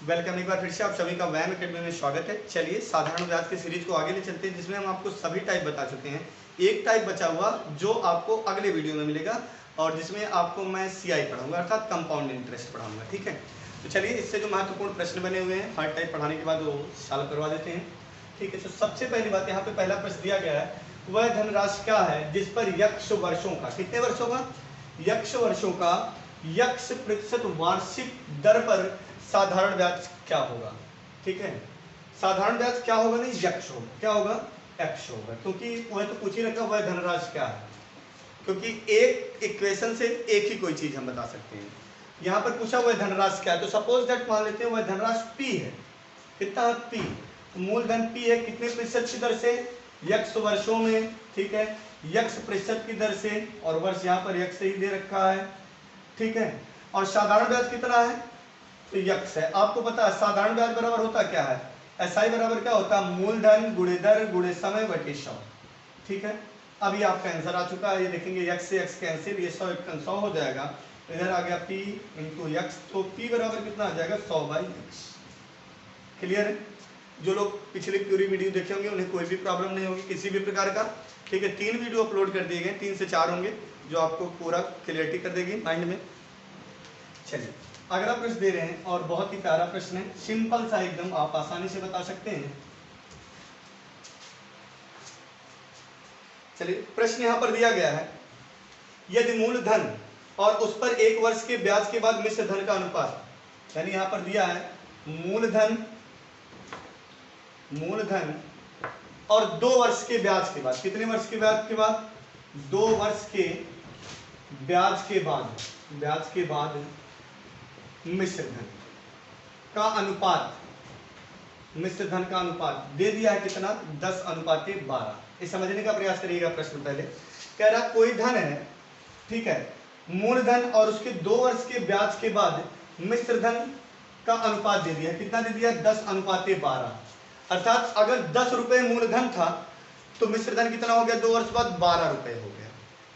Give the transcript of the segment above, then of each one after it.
Welcome एक बार फिर से आप सभी का वैम अकेडमी में स्वागत है। चलिए साधारण ब्याज की सीरीज को आगे ले चलते हैं, जिसमें हम आपको सभी टाइप बता चुके हैं। एक टाइप बचा हुआ जो आपको अगले वीडियो में मिलेगा और जिसमें आपको मैं सीआई पढ़ाऊंगा, अर्थात कंपाउंड इंटरेस्ट पढ़ाऊंगा। ठीक है, तो चलिए इससे जो महत्वपूर्ण प्रश्न बने हुए हैं हर टाइप पढ़ाने के बाद वो सॉल्व करवा देते हैं। ठीक है, तो सबसे पहली बात यहाँ पे पहला प्रश्न दिया गया है, वह धनराशि क्या है जिस पर यक्ष वर्षों का, कितने वर्षों का, यक्ष वर्षों का यक्ष प्रतिशत वार्षिक दर पर साधारण ब्याज क्या होगा। ठीक है, साधारण ब्याज क्या होगा, नहीं यक्ष होगा, क्या होगा, यक्ष होगा, क्योंकि वह तो पूछ ही रखा वह धनराशि क्या है, क्योंकि एक इक्वेशन से एक ही कोई चीज हम बता सकते हैं। यहाँ पर पूछा वह धनराशि क्या है, तो सपोज दैट मान लेते हैं वह धनराशि पी है। कितना है, पी, मूलधन पी है, कितने प्रतिशत की दर से, यक्ष वर्षों में। ठीक है, यक्ष प्रतिशत की दर से, और वर्ष यहाँ पर यक्ष ही दे रखा है। ठीक है, और साधारण ब्याज कितना है, तो यक्ष है। आपको पता है साधारण ब्याज बराबर होता क्या है, एसआई बराबर क्या होता है, मूलधन गुणे दर गुणे समय बटे 100। ठीक है, अभी आपका आंसर आ चुका है, ये देखेंगे यक्ष से यक्ष कैंसिल, ये 100 100 हो जाएगा, इधर आ गया पी इंटू यक्ष, तो पी बराबर कितना आ जाएगा, 100 बाई यक्ष। क्लियर है, जो लोग पिछले पूरी वीडियो देखे होंगे उन्हें कोई भी प्रॉब्लम नहीं होगी किसी भी प्रकार का। ठीक है, 3 वीडियो अपलोड कर दिए गए, 3 से 4 होंगे जो आपको पूरा क्लियरिटी कर देगी माइंड में। चलिए अगला प्रश्न दे रहे हैं, और बहुत ही प्यारा प्रश्न है, सिंपल सा एकदम, आप आसानी से बता सकते हैं। चलिए प्रश्न यहां पर दिया गया है, यदि मूलधन और उस पर 1 वर्ष के ब्याज के बाद मिश्र धन का अनुपात, यानी यहां पर दिया है मूलधन और 2 वर्ष के ब्याज के बाद, कितने वर्ष के ब्याज के बाद, 2 वर्ष के ब्याज के बाद मिश्र धन का अनुपात, मिश्र धन का अनुपात दे दिया है कितना, 10:12। ये समझने का प्रयास करिएगा। प्रश्न पहले कह रहा कोई धन है, ठीक है, मूलधन और उसके 2 वर्ष के ब्याज के बाद मिश्र धन का अनुपात दे दिया, कितना दे दिया, 10:12। अर्थात अगर 10 रुपए मूलधन था तो मिश्र धन कितना हो गया, 2 वर्ष बाद 12 रुपए हो गया।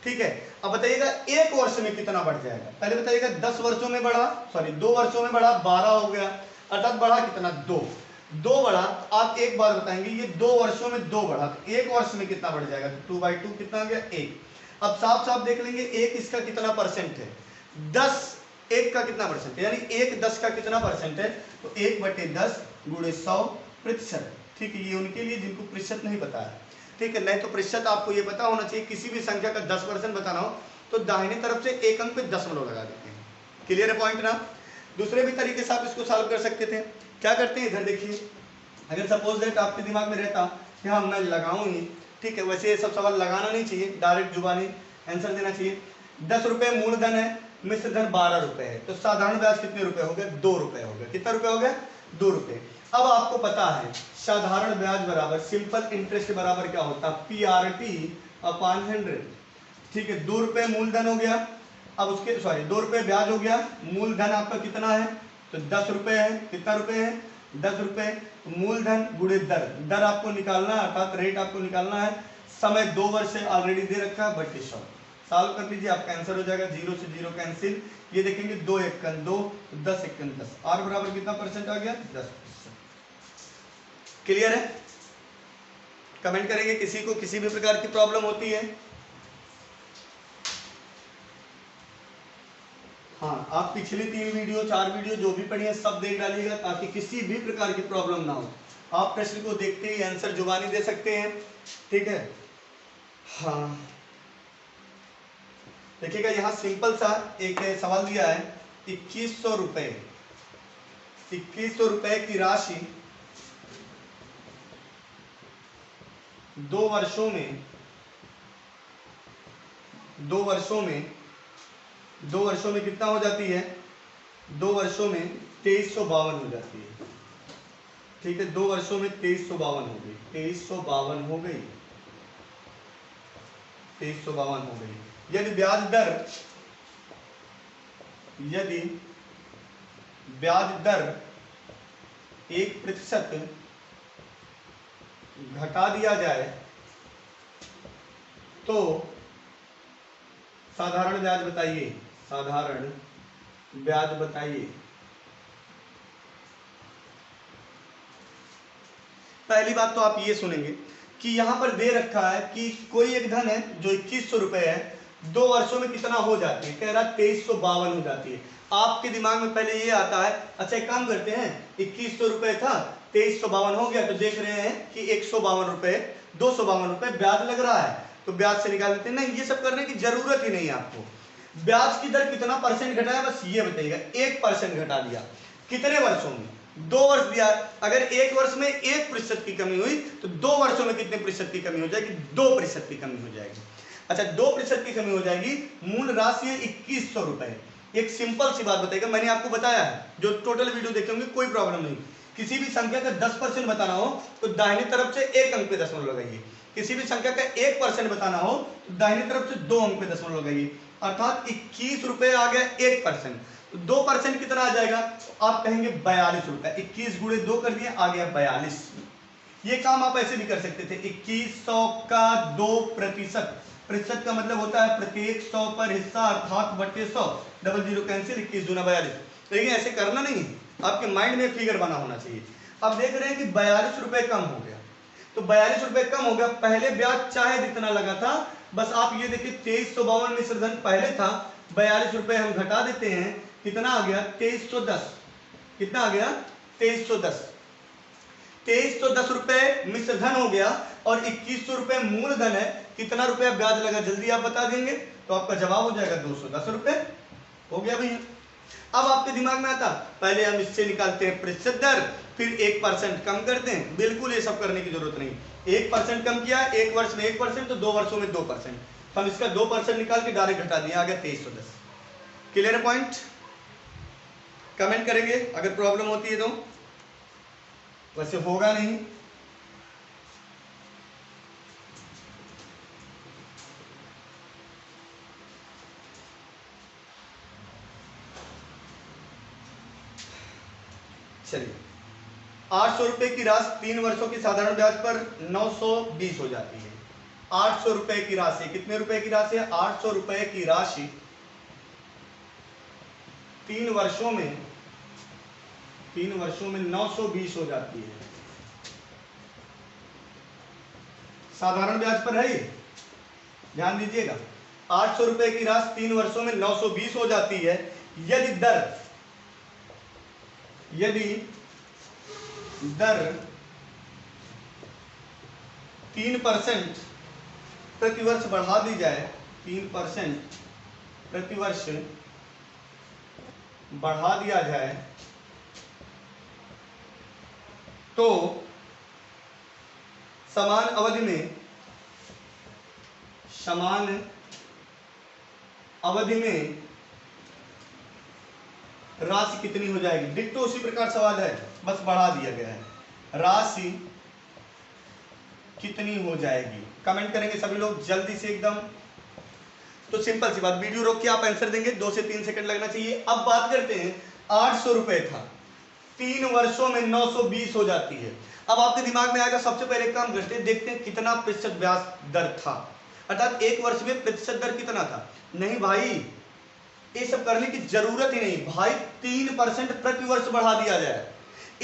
ठीक है, अब बताइएगा 1 वर्ष में कितना बढ़ जाएगा, पहले बताइएगा 10 वर्षों में बढ़ा, सॉरी 2 वर्षों में बढ़ा, 12 हो गया, अर्थात बढ़ा कितना, 2 बढ़ा। तो आप एक बार बताएंगे ये 2 वर्षों में 2 बढ़ा, तो 1 वर्ष में कितना बढ़ जाएगा, 2/2 कितना हो गया, 1। अब साफ साफ देख लेंगे 1 इसका कितना परसेंट है, 10 1 का कितना परसेंट है, यानी 1 10 का कितना परसेंट है, तो 1/10 गुणे 100%। ठीक है, ये उनके लिए जिनको प्रतिशत नहीं पता है। ठीक है, नहीं तो प्रतिशत आपको ये पता होना चाहिए, किसी भी संख्या का 10% बताना हो तो दाहिने तरफ से एक अंक पे दशमलव लगा देते हैं। क्लियर है पॉइंट ना। दूसरे भी तरीके से आप इसको सॉल्व कर सकते थे। क्या करते हैं, इधर देखिए, अगर सपोज दैट आपके दिमाग में रहता कि हाँ मैं लगाऊं ही, ठीक है, वैसे ये सब सवाल लगाना नहीं चाहिए, डायरेक्ट जुबानी आंसर देना चाहिए। 10 रुपए मूलधन है, मिश्र धन 12 रुपए है, तो साधारण ब्याज कितने रुपए हो गए, 2 रुपए हो गए। कितना रुपए हो गया, 2 रुपए। अब आपको पता है साधारण ब्याज बराबर सिंपल इंटरेस्ट बराबर क्या होता है, PRT/100। ठीक है, 2 रुपए मूलधन हो गया, अब उसके सॉरी 2 रुपए ब्याज हो गया, मूलधन आपका कितना है, तो 10 रुपए है, कितना रुपए है, 10 रुपए, मूलधन गुणे दर, दर आपको निकालना है, अर्थात रेट आपको निकालना है, समय 2 वर्ष से ऑलरेडी दे रखा है, बटे 100। सॉल्व कर लीजिए, आपका आंसर हो जाएगा 0 से 0 कैंसिल, ये देखेंगे 2 1 2, 10 1 10, आर बराबर कितना परसेंट आ गया, 10%। क्लियर है, कमेंट करेंगे किसी को किसी भी प्रकार की प्रॉब्लम होती है। हाँ, आप पिछली 3 वीडियो 4 वीडियो जो भी पढ़ी है सब देख डालिएगा, ताकि किसी भी प्रकार की प्रॉब्लम ना हो। आप प्रश्न को देखते ही आंसर जुबानी दे सकते हैं। ठीक है, हाँ देखिएगा यहाँ सिंपल सा एक सवाल दिया है, 2100 रुपए, 2100 रुपए की राशि 2 वर्षों में 2 वर्षों में कितना हो जाती है, 2 वर्षों में 2352 हो जाती है। ठीक है, 2 वर्षों में 2352 हो गई, 2352 हो गई, 2352 हो गई। यदि ब्याज दर 1% घटा दिया जाए तो साधारण ब्याज बताइए, साधारण ब्याज बताइए। पहली बात तो आप ये सुनेंगे कि यहाँ पर दे रखा है कि कोई एक धन है जो 2100 रुपए है, 2 वर्षों में कितना हो जाती है, कह रहा 2352 हो जाती है। आपके दिमाग में पहले ये आता है, अच्छा एक काम करते हैं, 2100 रुपए था 2352 हो गया, तो देख रहे हैं कि 152 रुपए 252 रुपए ब्याज लग रहा है, तो ब्याज से निकाल देते हैं। नहीं, ये सब करने की जरूरत ही नहीं है आपको। ब्याज की दर कितना परसेंट घटाया, बस ये बताइएगा, 1% घटा दिया। कितने वर्षों में, 2 वर्ष दिया। अगर 1 वर्ष में 1% की कमी हुई तो 2 वर्षों में कितने प्रतिशत की कमी हो जाएगी, 2% की कमी हो जाएगी। अच्छा 2% की कमी हो जाएगी, मूल राशि है 2100 रुपए। एक सिंपल सी बात बताइएगा, मैंने आपको बताया है, जो टोटल वीडियो देखे होंगे कोई प्रॉब्लम नहीं। किसी भी संख्या का 10% बताना हो तो दाहिनी तरफ से 1 अंक पे दशमलव लगाइए, किसी भी संख्या का 1% बताना हो तो दाहिनी तरफ से 2 अंक पे दशमलव लगाइए, अर्थात 21 रुपए आ गया 1%, तो 2% कितना आ जाएगा, तो आप कहेंगे 42 रुपए। 21 गुणे 2 कर दिए, आ गया 42। ये काम आप ऐसे भी कर सकते थे, 2100 का 2%, प्रतिशत का मतलब होता है प्रत्येक 100 पर हिस्सा, अर्थात बटे 100, डबल जीरो कैंसिल, 21 दूना 42। लेकिन ऐसे करना नहीं, आपके माइंड में फिगर बना होना चाहिए। अब देख रहे हैं कि 42 रुपए कम हो गया, तो 42 रुपए कम हो गया, पहले ब्याज चाहे जितना लगा था, बस आप ये देखिए 2352 मिश्र धन पहले था, 42 रुपए हम घटा देते हैं, कितना आ गया 2310, कितना आ गया 2310, 2310 रुपए मिश्र धन हो गया और 2100 रुपए मूल धन है। कितना रुपया ब्याज लगा जल्दी आप बता देंगे, तो आपका जवाब हो जाएगा 210 रुपए। हो गया भैया। अब आपके दिमाग में आता, पहले हम इससे निकालते हैं प्रतिशत दर, फिर 1% कम करते हैं। बिल्कुल ये सब करने की जरूरत नहीं, 1% कम किया, 1 वर्ष में 1%, तो 2 वर्षों में 2%, हम इसका 2% निकाल के डायरेक्ट घटा दिया, आ गया 2310। Clear point? कमेंट करेंगे अगर प्रॉब्लम होती है तो, वैसे होगा नहीं। चलिए, 800 रुपए की राशि 3 वर्षों की साधारण ब्याज पर 920 हो जाती है। 800 रुपए की राशि, कितने रुपए की राशि है, 800 रुपए की राशि 3 वर्षों में 920 हो जाती है। साधारण ब्याज पर है ये, ध्यान दीजिएगा। 800 रुपए की राशि 3 वर्षों में 920 हो जाती है यदि दर 3% प्रतिवर्ष बढ़ा दी जाए, 3% प्रतिवर्ष बढ़ा दिया जाए, तो समान अवधि में राशि कितनी हो जाएगी। डिट्टो उसी प्रकार सवाल है, बस बढ़ा दिया गया है, राशि कितनी हो जाएगी। कमेंट करेंगे सभी लोग जल्दी से एकदम। तो सिंपल सी बात, वीडियो रोक के आप आंसर देंगे, 2 से 3 सेकंड लगना चाहिए। अब बात करते हैं, 800 रुपए था, 3 वर्षों में 920 हो जाती है। अब आपके दिमाग में आएगा, सबसे पहले काम करते हैं, देखते हैं कितना प्रतिशत ब्याज दर था, अर्थात 1 वर्ष में प्रतिशत दर कितना था। नहीं भाई, ये सब करने की जरूरत ही नहीं भाई, 3% प्रति वर्ष बढ़ा दिया जाए।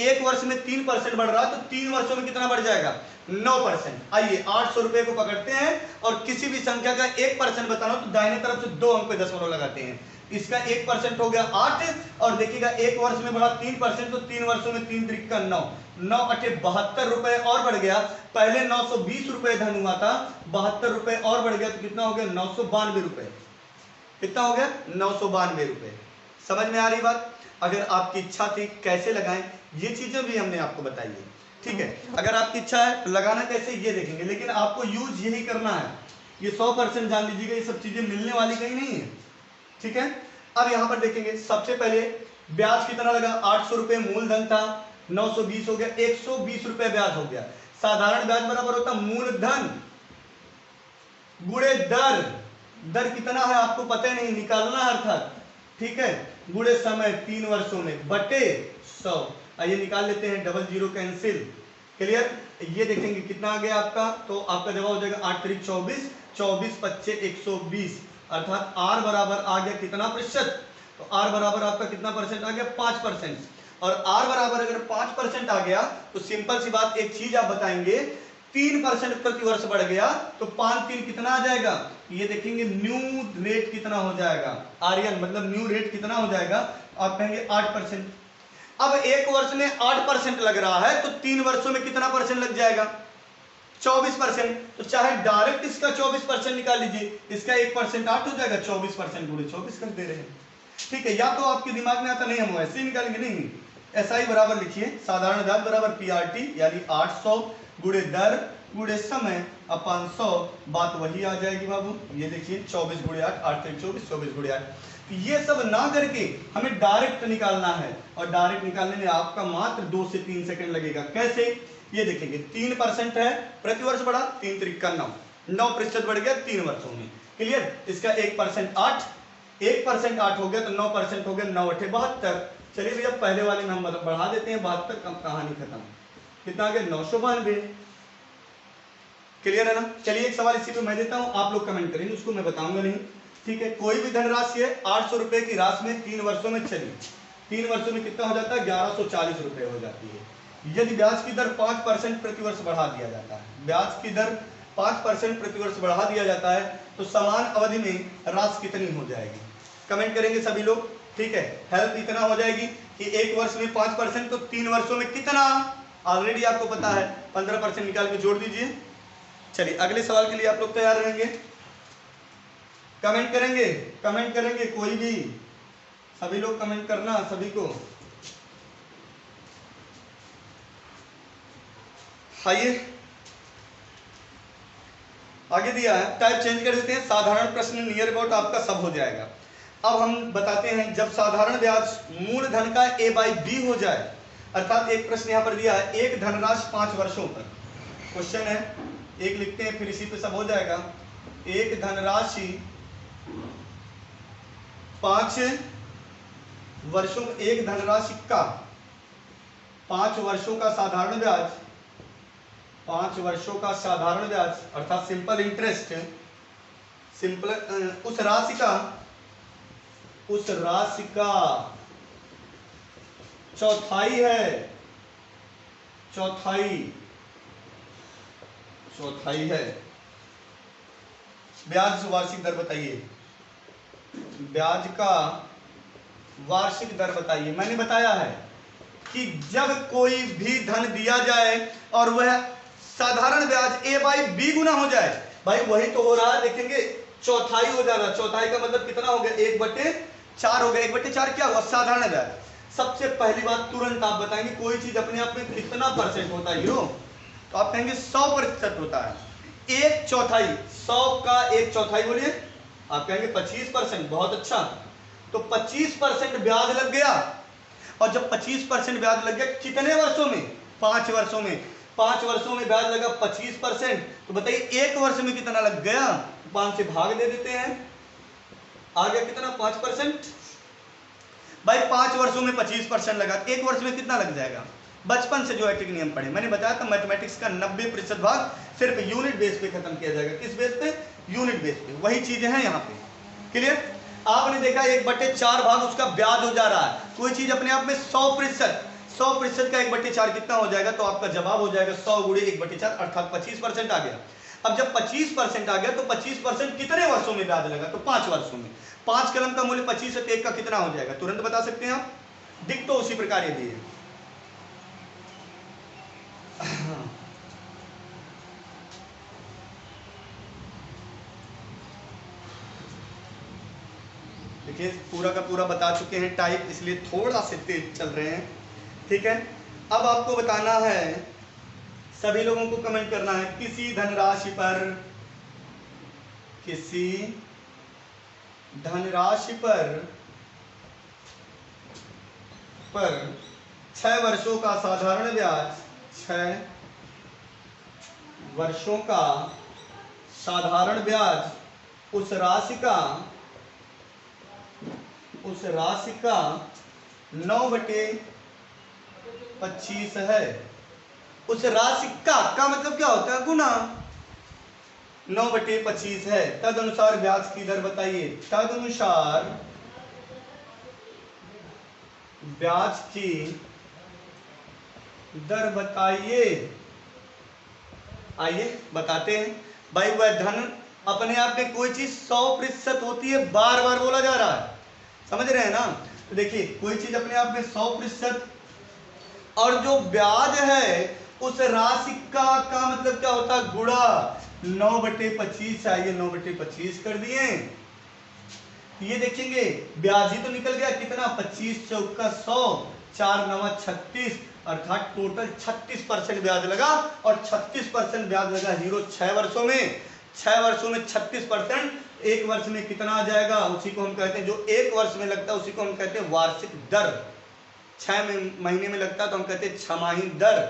1 वर्ष में 3% बढ़ रहा है, तो 3 वर्षों में कितना बढ़ जाएगा, 9%। आइए 800 रुपए को पकड़ते हैं और किसी भी संख्या का 1% बताना हो तो दाहिने तरफ से 2 अंक पे दशमलव लगाते हैं। इसका 1% हो गया 8, और देखिएगा 1 वर्ष में बढ़ा 3%, तो 3 वर्षों में 3 त्रिक का 9, 9 अठे 72 रुपए और बढ़ गया। पहले 920 रुपए धन हुआ था, 72 रुपए और बढ़ गया, तो कितना हो गया 992 रुपए। कितना हो गया 992 रुपए। समझ में आ रही बात? अगर आपकी इच्छा थी कैसे लगाएं, ये चीजें भी हमने आपको बताई है, ठीक है। अगर आपकी इच्छा है तो लगाना कैसे ये देखेंगे, लेकिन आपको यूज यही करना है। ये 100% जान लीजिएगा, ये सब चीजें मिलने वाली कहीं नहीं है, ठीक है। अब यहां पर देखेंगे, सबसे पहले ब्याज कितना लगा, 800 रुपए मूलधन था, 920 हो गया, 120 रुपए ब्याज हो गया। साधारण ब्याज बराबर होता मूलधन गुणे दर, दर कितना है आपको पता नहीं, निकालना है अर्थात, ठीक है, गुणे समय 3 वर्षों में बटे 100। आइए निकाल लेते हैं, डबल जीरो कैंसिल, क्लियर। ये देखेंगे कितना आ गया आपका, तो आपका जवाब हो जाएगा 8 त्रिक 24, 24 पच्चे 120, अर्थात आर बराबर आ गया कितना प्रतिशत, तो आर बराबर आपका कितना परसेंट आ गया 5%। और r बराबर अगर 5% आ गया तो सिंपल सी बात, एक चीज आप बताएंगे, 3% प्रति वर्ष बढ़ गया तो 5×3 कितना आ जाएगा, ये देखेंगे न्यू रेट कितना हो जाएगा, आर्यन मतलब न्यू रेट कितना हो जाएगा, आप कहेंगे 8%। अब एक वर्ष में 8% लग रहा है तो 3 वर्षों में कितना परसेंट लग जाएगा, 24%। तो चाहे डायरेक्ट इसका 24% निकाल लीजिए, इसका 1% 8 हो जाएगा, 24% गुणे 24 कर दे रहे हैं। ठीक है, या तो आपके दिमाग में आता नहीं हम ऐसे ही निकालेंगे, नहीं SI बराबर लिखिए, साधारण ब्याज बराबर PRT यानी 800 गुणे दर गुणे समय अपन 100, बात वही आ जाएगी बाबू। ये देखिए 24 गुणे 8, 8 से 24, 24 गुणे 8। ये सब ना करके हमें डायरेक्ट निकालना है, और डायरेक्ट निकालने में आपका मात्र 2 से 3 सेकंड लगेगा। कैसे, ये देखेंगे 3% है, प्रति वर्ष बढ़ा, 3 त्रिक का 9, 9% बढ़ गया 3 वर्षों में। क्लियर, इसका 1% 8, 1% 8 हो गया तो 9% हो गया, 9 8 72। चलिए भैया पहले वाले में हम बढ़ा देते हैं, 72 कहानी खत्म। कितना आ गया, 992। क्लियर है ना। चलिए एक सवाल इसी पे मैं देता हूं, आप लोग कमेंट करेंगे, उसको मैं बताऊंगा नहीं। ठीक है, कोई भी धनराशि है 800 रुपए की राशि में 3 वर्षों में चली, 3 वर्षों में कितना हो जाता है, 1140 रुपए हो जाती है। यदि ब्याज की दर 5% प्रति वर्ष बढ़ा दिया जाता है, ब्याज की दर 5% प्रति वर्ष बढ़ा दिया जाता है तो समान अवधि में राशि कितनी हो जाएगी, कमेंट करेंगे सभी लोग। ठीक है, हेल्प इतना हो जाएगी कि एक वर्ष में 5% तो 3 वर्षों में कितना, ऑलरेडी आपको पता है, 15% निकाल के जोड़ दीजिए। चलिए अगले सवाल के लिए आप लोग तैयार रहेंगे, कमेंट करेंगे, कमेंट करेंगे कोई भी, सभी लोग कमेंट करना, सभी को। आइए आगे दिया है, टाइप चेंज कर देते हैं, साधारण प्रश्न नियर अबाउट आपका सब हो जाएगा। अब हम बताते हैं, जब साधारण ब्याज मूलधन का A/B हो जाए, अर्थात एक प्रश्न यहां पर दिया है, एक धनराशि 5 वर्षों पर, क्वेश्चन है, एक लिखते हैं फिर इसी पे सब हो जाएगा। एक धनराशि 5 वर्षों, एक धनराशि का 5 वर्षों का साधारण ब्याज, 5 वर्षों का साधारण ब्याज अर्थात सिंपल इंटरेस्ट, सिंपल उस राशि का चौथाई है, चौथाई है। ब्याज वार्षिक दर बताइए, ब्याज का वार्षिक दर बताइए। मैंने बताया है कि जब कोई भी धन दिया जाए और वह साधारण ब्याज A/B गुना हो जाए, भाई वही तो हो रहा है, देखेंगे चौथाई हो जा रहा है, चौथाई का मतलब कितना हो गया, 1/4 हो गया, 1/4 क्या हुआ, साधारण ब्याज। सबसे पहली बात तुरंत आप बताएंगे कोई चीज अपने आप में कितना परसेंट होता है हीरो, तो आप कहेंगे 100% होता है। 1/4, 100 का 1/4 बोलिए, आप कहेंगे 25%, बहुत अच्छा। तो 25% ब्याज लग गया, और जब 25% ब्याज लग गया कितने वर्षों में, 5 वर्षों में, 5 वर्षों में ब्याज लगा 25%, तो बताइए एक वर्ष में कितना लग गया, 5 से भाग दे देते हैं, आ गया कितना, 5%। भाई 5 वर्षों में 25% लगा, एक वर्ष में कितना लग जाएगा। बचपन से जो एटिक नियम पढ़े, मैंने बताया था मैथमेटिक्स का 90% भाग सिर्फ यूनिट बेस पे खत्म किया जाएगा। किस बेस पे, यूनिट बेस पे। वही चीजें हैं यहाँ पे, क्लियर। आपने देखा 1/4 भाग उसका ब्याज हो जा रहा है, कोई चीज अपने आप में 100% का 1/4 कितना हो जाएगा, तो आपका जवाब हो जाएगा 100 गुणे 1/4 अर्थात 25% आ गया। अब जब 25% आ गया तो 25% कितने वर्षों में ब्याज लगा, तो 5 वर्षों में। 5 कलम का मूल्य 25 से 1 का कितना हो जाएगा, तुरंत बता सकते हैं आप, दिख तो उसी प्रकार ये दिए। देखिए पूरा का पूरा बता चुके हैं टाइप, इसलिए थोड़ा से तेज चल रहे हैं। ठीक है, अब आपको बताना है, सभी लोगों को कमेंट करना है, किसी धनराशि पर 6 वर्षों का साधारण ब्याज, 6 वर्षों का साधारण ब्याज उस राशि का 9/25 है। उस राशि का मतलब क्या होता है, गुना, 9/25 है। तदनुसार ब्याज की दर बताइए, तदनुसार ब्याज की दर बताइए। आइए बताते हैं भाई। वह धन अपने आप में कोई चीज 100% होती है, बार बार बोला जा रहा है, समझ रहे हैं ना। तो देखिए कोई चीज अपने आप में 100%, और जो ब्याज है उस राशि का मतलब क्या होता है, गुणा 9/25। आइए 9/25 कर दिए। ये देखेंगे ब्याज ही तो निकल गया कितना, 25 चौका 100, 4 9 36, अर्थात टोटल 36% ब्याज लगा। और 36% ब्याज लगा हीरो 6 वर्षों में। 6 वर्षों में 36%, एक वर्ष में कितना आ जाएगा, उसी को हम कहते हैं, जो एक वर्ष में लगता है उसी को हम कहते हैं वार्षिक दर। 6 महीने में लगता है तो हम कहते हैं छमाही दर,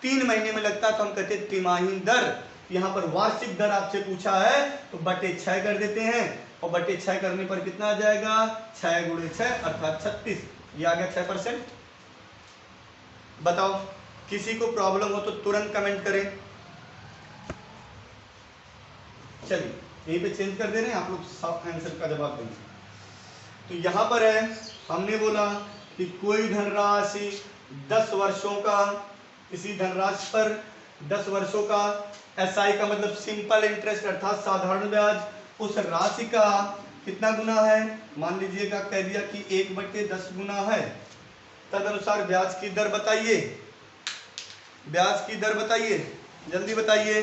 3 महीने में लगता है तो हम कहते हैं तिमाही दर। यहाँ पर वार्षिक दर आपसे पूछा है तो बटे 6 कर देते हैं, और बटे 6 करने पर कितना आ जाएगा, 6 गुणे 6 अर्थात 36, ये आ गया 6%। बताओ किसी को प्रॉब्लम हो तो तुरंत कमेंट करें। चलिए यहीं पे चेंज कर दे रहे हैं, आप लोग सब आंसर का जवाब देंगे। तो यहां पर है, हमने बोला कि कोई धनराशि 10 वर्षों का, इसी धनराशि पर 10 वर्षों का एसआई का मतलब सिंपल इंटरेस्ट अर्थात साधारण ब्याज, उस राशि का कितना गुना है, मान लीजिएगा कह दिया कि 1/10 गुना है। तदनुसार ब्याज की दर बताइए। ब्याज की दर बताइए, जल्दी बताइए।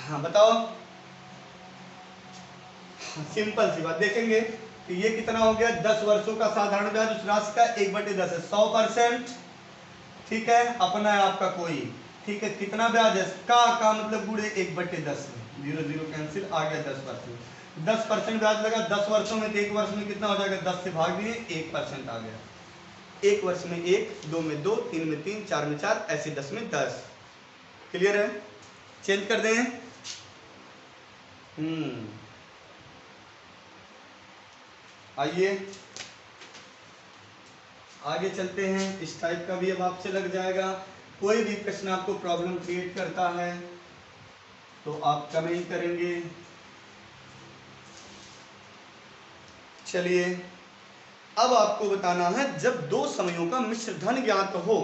हाँ बताओ। सिंपल सी बात देखेंगे कि ये कितना हो गया, 10 वर्षों का साधारण ब्याज उस राशि का 1/10 है, 100%। ठीक है, अपना है आपका कोई, ठीक है, कितना ब्याज है का मतलब गुणे 1/10 है, 0 0 कैंसिल, आ गया 10%। 10% ब्याज लगा 10 वर्षों में, तो एक वर्ष में कितना हो जाएगा, 10 से भाग दिए 1% आ गया। एक वर्ष में 1, 2 में 2, 3 में 3, 4 में 4, ऐसे 10 में 10। क्लियर है, चेंज कर दें। आइए आगे चलते हैं, इस टाइप का भी अब आपसे लग जाएगा। कोई भी प्रश्न आपको प्रॉब्लम क्रिएट करता है तो आप कमेंट करेंगे। चलिए अब आपको बताना है जब दो समयों का मिश्र धन ज्ञात हो।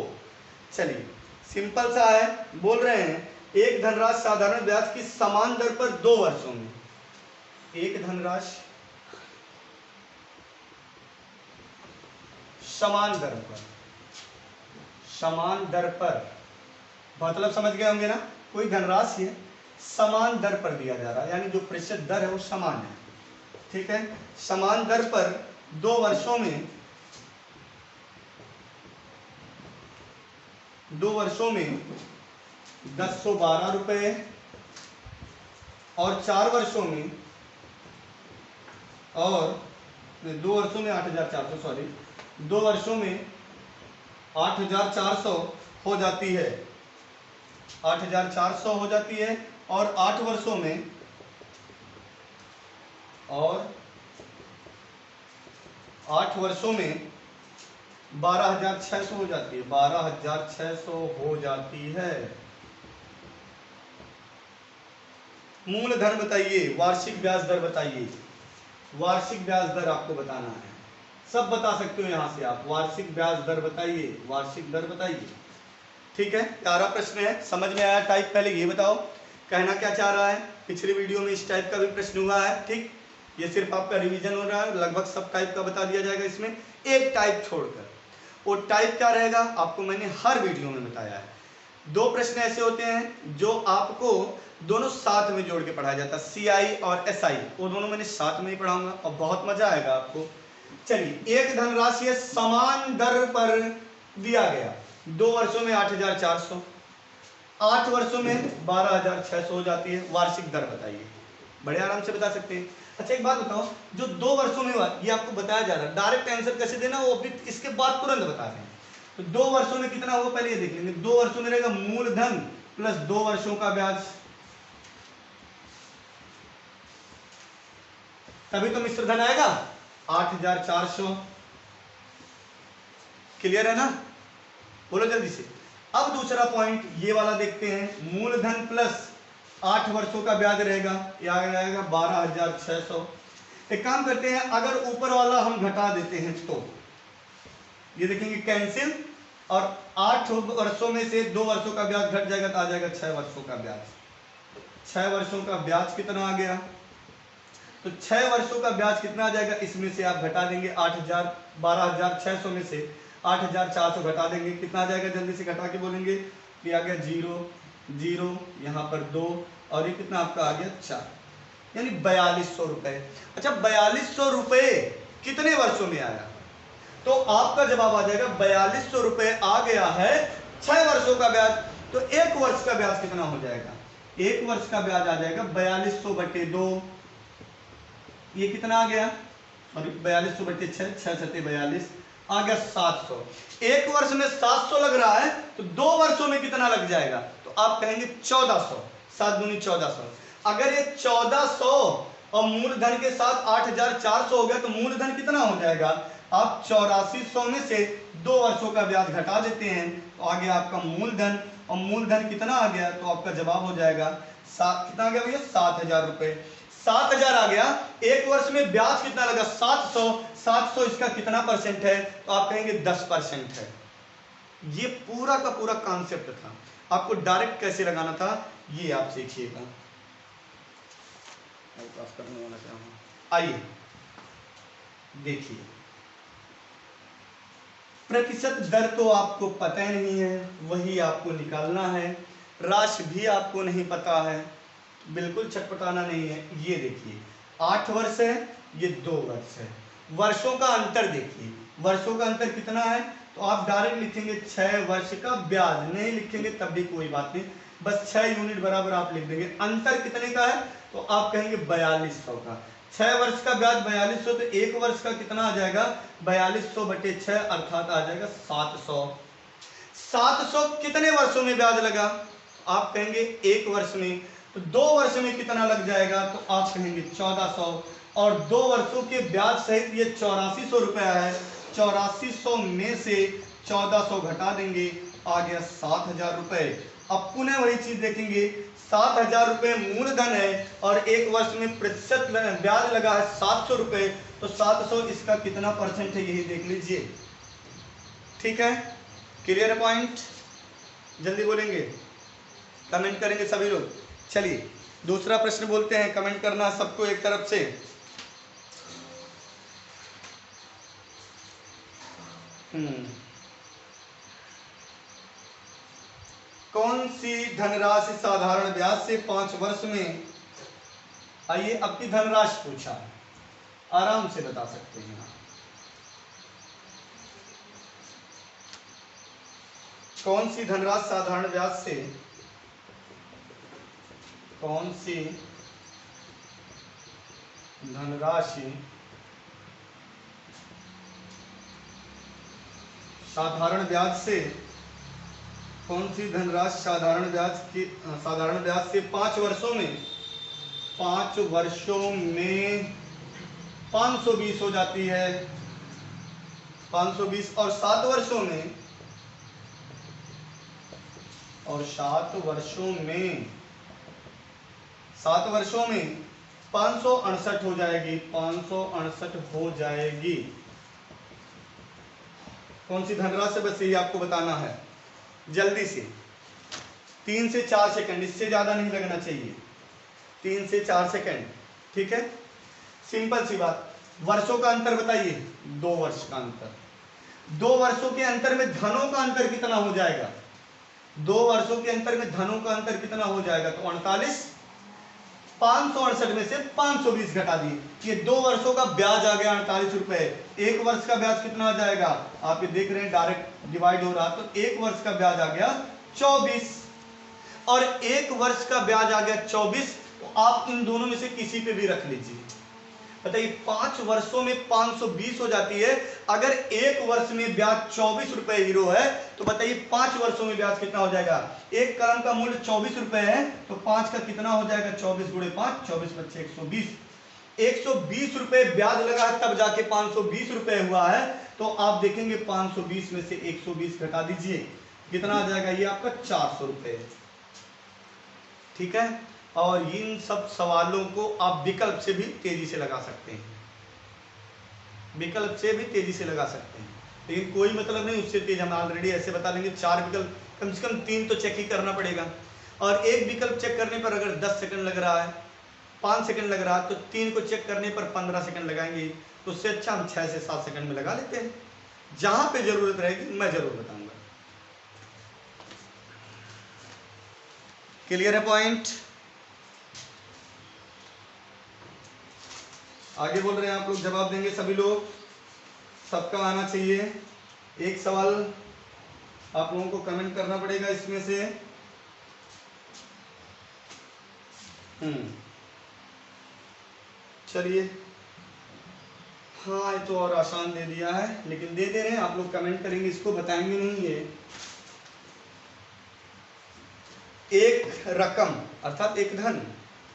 चलिए सिंपल सा है, बोल रहे हैं एक धनराशि साधारण ब्याज की समान दर पर 2 वर्षों में, एक धनराशि समान दर पर, समान दर पर मतलब समझ गए होंगे ना, कोई धनराशि है समान दर पर दिया जा रहा है, यानी जो प्रतिशत दर है वो समान है। ठीक है, समान दर पर 2 वर्षों में, 2 वर्षों में 1012 रुपए, और 4 वर्षों में, और 2 वर्षों में 8400, सॉरी 2 वर्षों में 8400 हो जाती है, 8400 हो जाती है, और 8 वर्षों में, और 8 वर्षों में 12600 हो जाती है, 12600 हो जाती है। मूलधन बताइए, वार्षिक ब्याज दर बताइए, वार्षिक ब्याज दर आपको बताना है, सब बता सकते हो यहां से आप, वार्षिक ब्याज दर बताइए, वार्षिक दर बताइए। ठीक है, 11 प्रश्न है, समझ में आया टाइप, पहले ये बताओ कहना क्या चाह रहा है। पिछली वीडियो में इस टाइप का भी प्रश्न हुआ है, ठीक, ये सिर्फ आपका रिवीजन हो रहा है, लगभग सब टाइप का बता दिया जाएगा इसमें, एक टाइप छोड़कर। वो टाइप क्या रहेगा आपको मैंने हर वीडियो में बताया है। 2 प्रश्न ऐसे होते हैं जो आपको दोनों साथ में जोड़ के पढ़ाया जाता है, सीआई और एसआई, वो दोनों मैंने साथ में ही पढ़ाऊंगा और बहुत मजा आएगा आपको। चलिए एक धनराशि है समान दर पर दिया गया, 2 वर्षों में 8400, 8 वर्षों में 12600 हो जाती है, वार्षिक दर बताइए। बड़े आराम से बता सकते हैं। अच्छा एक बात बताओ, जो 2 वर्षों में हुआ ये आपको बताया जा रहा है, डायरेक्ट आंसर कैसे देना वो भी इसके बाद तुरंत बता दें। तो 2 वर्षों में कितना हुआ पहले ये देख लेंगे, 2 वर्षों में रहेगा मूलधन प्लस 2 वर्षों का ब्याज, तभी तो मिश्र धन आएगा 8400। क्लियर है ना, बोलो जल्दी से। अब दूसरा पॉइंट ये वाला देखते हैं, मूलधन प्लस 8 वर्षों का ब्याज रहेगा, ये आ जाएगा 12600। एक काम करते हैं, अगर ऊपर वाला हम घटा देते हैं तो ये देखेंगे कैंसिल, और 8 वर्षों में से 2 वर्षों का ब्याज घट जाएगा तो आ जाएगा 6 वर्षों का ब्याज। 6 वर्षों का ब्याज कितना आ गया, तो 6 वर्षों का ब्याज कितना आ जाएगा, इसमें से आप घटा देंगे 8,000, 12,600 में से 8,400 घटा देंगे, कितना आ जाएगा, जल्दी से घटा के बोलेंगे, ये आ गया 0 0, यहाँ पर 2, और ये कितना आपका आ गया 4, यानी 4200 रुपए। अच्छा 4200 रुपए कितने वर्षों में आया, तो आपका जवाब आ जाएगा 4200 रुपए आ गया है 6 वर्षों का ब्याज। तो 1 वर्ष का ब्याज कितना हो जाएगा, 1 वर्ष का ब्याज आ जाएगा 4200 बटे 2, ये कितना आ गया, और 4200 बटे 6, 6 सत्ते 42, आ गया 700। 1 वर्ष में 700 लग रहा है, तो 2 वर्षों में कितना लग जाएगा, तो आप कहेंगे 1400, 7 दूनी 1400। अगर ये 1400 और मूलधन के साथ 8,400 हो गया, तो मूलधन कितना हो जाएगा, आप 8400 में से 2 वर्षों का ब्याज घटा देते हैं, तो आ गया आपका मूलधन, और मूलधन कितना आ गया, तो आपका जवाब हो जाएगा कितना आ गया भैया, 7,000 रुपए। 7,000 आ गया। 1 वर्ष में ब्याज कितना लगा, 700, 700 इसका कितना परसेंट है, तो आप कहेंगे 10% है। ये पूरा का पूरा कॉन्सेप्ट था, आपको डायरेक्ट कैसे लगाना था ये आप सीखिएगा। आइए देखिए, प्रतिशत दर तो आपको पता ही नहीं है, वही आपको निकालना है। राशि भी आपको नहीं पता है, बिल्कुल छटपटाना नहीं है। ये देखिए 8 वर्ष है, ये 2 वर्ष है। वर्षों का अंतर देखिए, वर्षों का अंतर कितना है, तो आप डायरेक्ट लिखेंगे 6 वर्ष का ब्याज, नहीं लिखेंगे तब भी कोई बात नहीं, बस 6 यूनिट बराबर आप लिख देंगे। अंतर कितने का है, तो आप कहेंगे 4200 का। 6 वर्ष का ब्याज 4200, तो 1 वर्ष का कितना आ जाएगा, 4200 बटे 6, अर्थात आ जाएगा 700। 700 कितने वर्षों में ब्याज लगा, आप कहेंगे 1 वर्ष में। तो 2 वर्ष में कितना लग जाएगा, तो आप कहेंगे 1400, और 2 वर्षों के ब्याज सहित ये 8400 रुपया है। 8400 में से 1400 घटा देंगे, आ गया 7000 रुपए। अब पुनः वही चीज देखेंगे, 7000 रुपए मूलधन है और 1 वर्ष में प्रतिशत ब्याज लगा है 700 रुपए, तो 700 इसका कितना परसेंट है यही देख लीजिए। ठीक है, क्लियर पॉइंट, जल्दी बोलेंगे, कमेंट करेंगे सभी लोग। चलिए दूसरा प्रश्न बोलते हैं, कमेंट करना सबको एक तरफ से। कौन सी धनराशि साधारण ब्याज से 5 वर्ष में, आइए अब की धनराशि पूछा, आराम से बता सकते हैं आप। कौन सी धनराशि साधारण ब्याज से, कौन सी धनराशि साधारण ब्याज से, कौन सी धनराशि साधारण ब्याज से 5 वर्षों में, 5 वर्षों में 520 हो जाती है, 520, और 7 वर्षों में, और 7 वर्षों में 568 हो जाएगी, 568 हो जाएगी। कौन सी धनराशि, बस यही आपको बताना है जल्दी से। 3 से 4 सेकंड, इससे ज्यादा नहीं लगना चाहिए, 3 से 4 सेकंड। ठीक है, सिंपल सी बात। वर्षों का अंतर बताइए, 2 वर्ष का अंतर। 2 वर्षों के अंतर में धनों का अंतर कितना हो जाएगा, 2 वर्षों के अंतर में धनों का अंतर कितना हो जाएगा, तो 48। 568 में से 520 घटा दिए, ये 2 वर्षों का ब्याज आ गया 48 रुपए। 1 वर्ष का ब्याज कितना आ जाएगा, आप ये देख रहे हैं डायरेक्ट डिवाइड हो रहा, तो 1 वर्ष का ब्याज आ गया 24, और 1 वर्ष का ब्याज आ गया 24। तो आप इन दोनों में से किसी पे भी रख लीजिए। बताइए 5 वर्षों में 520 हो जाती है, अगर 1 वर्ष में ब्याज 24 रुपए हीरो है, तो बताइए 5 वर्षों में ब्याज कितना हो जाएगा। एक कलम का मूल्य 24 रुपए है, तो 5 का कितना हो जाएगा, 24 गुणे 5, 24 बच्चे 120। 120 रुपए ब्याज लगा है तब जाके 520 रुपए हुआ है, तो आप देखेंगे 520 में से 120 घटा दीजिए, कितना आ जाएगा, ये आपका 400 रुपए। ठीक है, और इन सब सवालों को आप विकल्प से भी तेजी से लगा सकते हैं, विकल्प से भी तेजी से लगा सकते हैं। लेकिन कोई मतलब नहीं उससे तेज, हम ऑलरेडी ऐसे बता देंगे 4 विकल्प, कम से कम 3 तो चेक ही करना पड़ेगा। और एक विकल्प चेक करने पर अगर 10 सेकंड लग रहा है, 5 सेकंड लग रहा है, तो 3 को चेक करने पर 15 सेकंड लगाएंगे। तो उससे अच्छा हम 6 से 7 सेकंड में लगा लेते हैं। जहां पे जरूरत रहेगी मैं जरूर बताऊंगा। क्लियर है पॉइंट? आगे बोल रहे हैं आप लोग, जवाब देंगे सभी लोग, सबका आना चाहिए। एक सवाल आप लोगों को कमेंट करना पड़ेगा इसमें से। चलिए, हाँ ये तो और आसान दे दिया है, लेकिन दे रहे हैं, आप लोग कमेंट करेंगे, इसको बताएंगे नहीं। ये एक रकम अर्थात एक धन,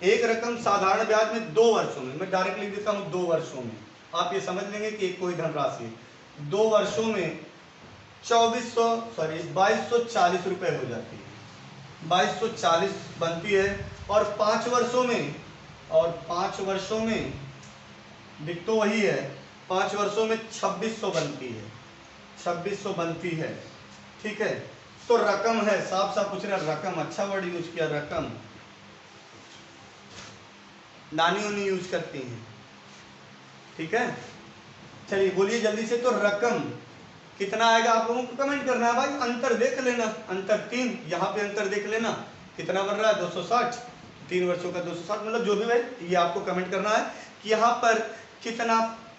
एक रकम साधारण ब्याज में 2 वर्षों में, मैं डायरेक्ट लिख देता हूं 2 वर्षों में, आप ये समझ लेंगे कि कोई धनराशि 2 वर्षों में 2240 रुपए हो जाती है, 2240 बनती है। और 5 वर्षों में, और 5 वर्षों में दिख तो वही है, 5 वर्षों में 2600 बनती है, 2600 बनती है। ठीक है, तो रकम है, साफ साफ पूछ रहा रकम, अच्छा वर्ड यूज किया, रकम। नानी उनी यूज करती हैं। ठीक है, चलिए बोलिए जल्दी से, तो रकम कितना आएगा आप लोगों को कमेंट करना है भाई, अंतर देख लेना, अंतर 3, यहाँ पे अंतर देख लेना कितना बन रहा है 260, 3 वर्षों का 260, मतलब जो भी है ये आपको कमेंट करना है कि यहाँ पर कितना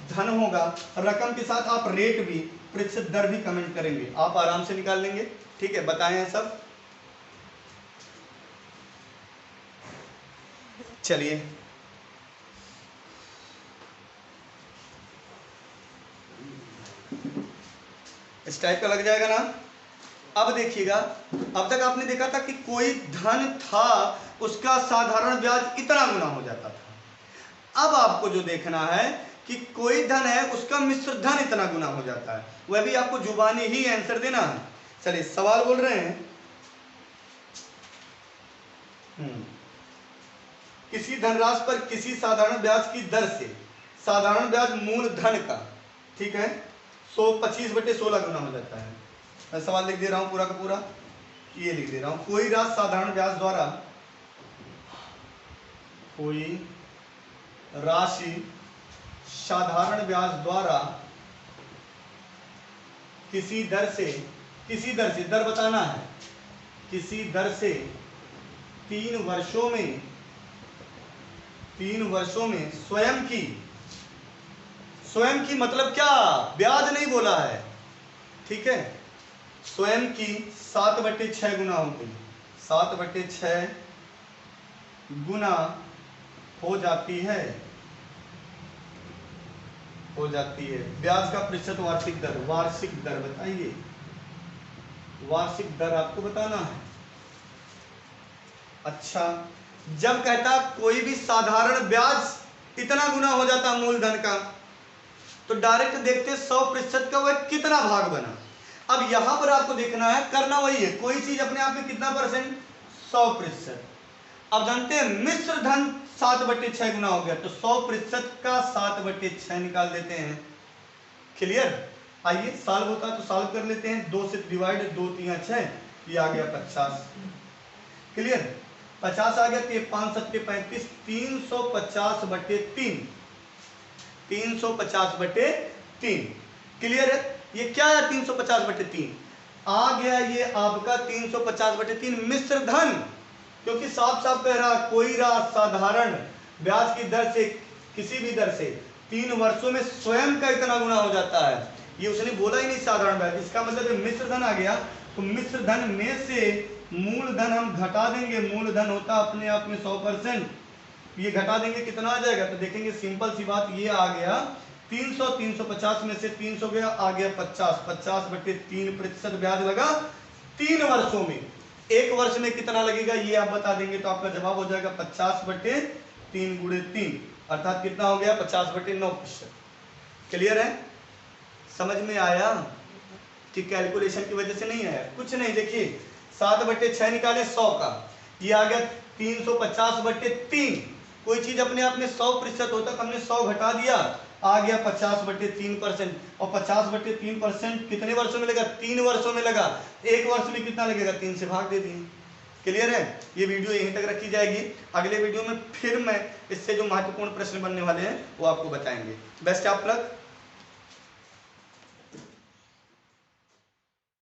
धन होगा। रकम के साथ आप रेट भी, प्रतिशत दर भी कमेंट करेंगे, आप आराम से निकाल लेंगे। ठीक है, बताएं सब। चलिए इस टाइप का लग जाएगा ना। अब देखिएगा, अब तक आपने देखा था कि कोई धन था, उसका साधारण ब्याज इतना गुना हो जाता था। अब आपको जो देखना है कि कोई धन है, उसका मिश्र धन इतना गुना हो जाता है, वह भी आपको जुबानी ही आंसर देना है। चलिए सवाल बोल रहे हैं, किसी धनराशि पर किसी साधारण ब्याज की दर से साधारण ब्याज मूल धन का, ठीक है, 125/16 गुना हो जाता है। मैं सवाल लिख दे रहा हूं पूरा का पूरा, ये लिख दे रहा हूं, कोई राशि साधारण ब्याज द्वारा, कोई राशि साधारण ब्याज द्वारा किसी दर से दर बताना है, किसी दर से 3 वर्षों में स्वयं की मतलब क्या, ब्याज नहीं बोला है, ठीक है, स्वयं की 7/6 गुना हो गई, 7/6 गुना हो जाती है ब्याज का प्रतिशत वार्षिक दर बताइए, वार्षिक दर आपको बताना है। अच्छा, जब कहता कोई भी साधारण ब्याज इतना गुना हो जाता मूलधन का, तो डायरेक्ट देखते 100% का वह कितना भाग बना। अब यहां पर आपको देखना है, करना वही है, कोई चीज अपने आप में कितना परसेंट, 100%। अब जानते हैं मिश्र धन 7/6 गुना हो गया, तो 100% का 7/6 निकाल देते हैं। क्लियर? आइए सॉल्व होता तो सॉल्व कर लेते हैं, 2 से डिवाइड, 2 3 6, ये आ गया 50। क्लियर? 50 आ गया, तो 5 7 35, 350/3, 350/3। क्लियर है? ये क्या है 350/3 आ गया, ये आपका 350/3 मिश्र धन, क्योंकि साफ साफ कह रहा कोई राशि साधारण ब्याज की दर से, किसी भी दर से 3 वर्षों में स्वयं का इतना गुना हो जाता है। ये उसने बोला ही नहीं साधारण ब्याज, इसका मतलब मिश्र धन आ गया। तो मिश्र धन में से मूलधन हम घटा देंगे, मूलधन होता अपने आप में 100%, ये घटा देंगे, कितना आ जाएगा, तो देखेंगे सिंपल सी बात, ये आ गया 350 में से 300 गया, आ गया 50/3 प्रतिशत ब्याज लगा 3 वर्षों में। 1 वर्ष में कितना लगेगा ये आप बता देंगे, तो आपका जवाब हो जाएगा 50/3 गुणे 3, अर्थात कितना हो गया 50/9%। क्लियर है? समझ में आया कि कैलकुलेशन की वजह से नहीं आया? कुछ नहीं, देखिए 7/6 निकाले 100 का, ये आ गया 350/3। कोई चीज अपने आप में 100% होता, हमने 100 घटा दिया, आ गया 50/3%। और 50/3% कितने वर्षों में लगा? 3 वर्षों में लगा। 1 वर्ष में कितना लगेगा? 3 से भाग दे दिए। क्लियर है? ये वीडियो यहीं तक रखी जाएगी। अगले वीडियो में फिर मैं इससे जो महत्वपूर्ण प्रश्न बनने वाले हैं वो आपको बताएंगे। Best of luck.